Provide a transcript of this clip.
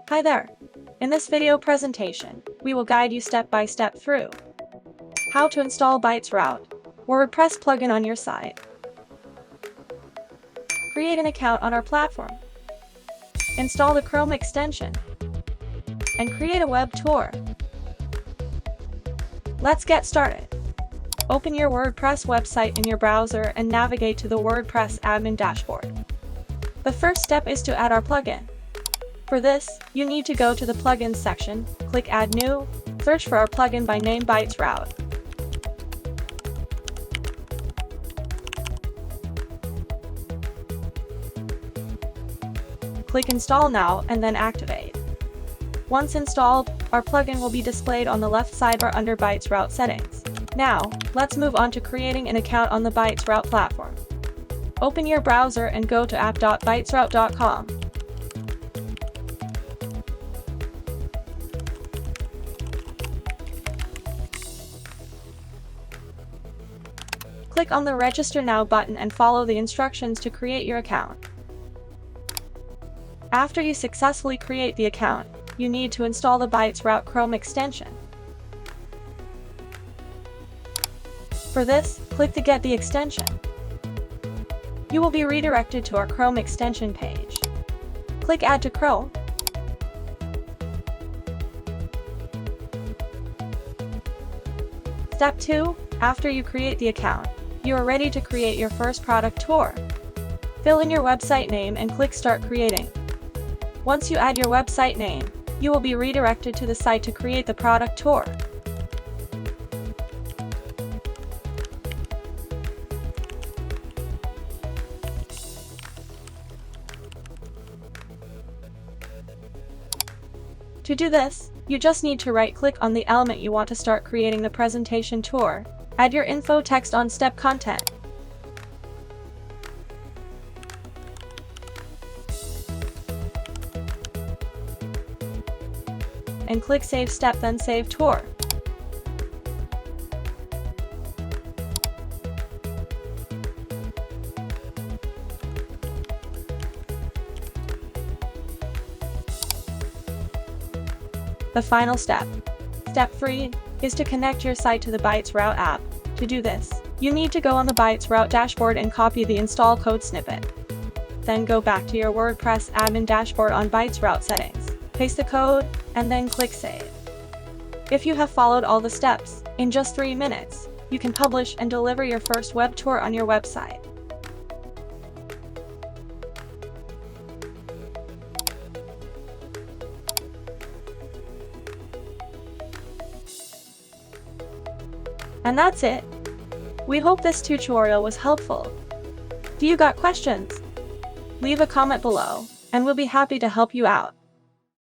Hi there! In this video presentation, we will guide you step by step through how to install Bytes Route WordPress plugin on your site, create an account on our platform, install the Chrome extension, and create a web tour. Let's get started. Open your WordPress website in your browser and navigate to the WordPress admin dashboard. The first step is to add our plugin. For this, you need to go to the Plugins section, click Add New, search for our plugin by name Bytes Route. Click Install Now and then Activate. Once installed, our plugin will be displayed on the left sidebar under Bytes Route Settings. Now, let's move on to creating an account on the Bytes Route platform. Open your browser and go to app.bytesroute.com. Click on the Register Now button and follow the instructions to create your account. After you successfully create the account, you need to install the Bytes Route Chrome extension. For this, click the Get the extension. You will be redirected to our Chrome extension page. Click Add to Chrome. Step 2. After you create the account, you are ready to create your first product tour. Fill in your website name and click Start Creating. Once you add your website name, you will be redirected to the site to create the product tour. To do this, you just need to right-click on the element you want to start creating the presentation tour. Add your info text on step content. And click Save Step, then Save Tour. The final step, Step 3, is to connect your site to the Bytes Route app. To do this, you need to go on the Bytes Route dashboard and copy the install code snippet. Then go back to your WordPress admin dashboard on Bytes Route Settings, paste the code, and then click Save. If you have followed all the steps, in just 3 minutes, you can publish and deliver your first web tour on your website. And that's it. We hope this tutorial was helpful. Do you got questions? Leave a comment below, and we'll be happy to help you out.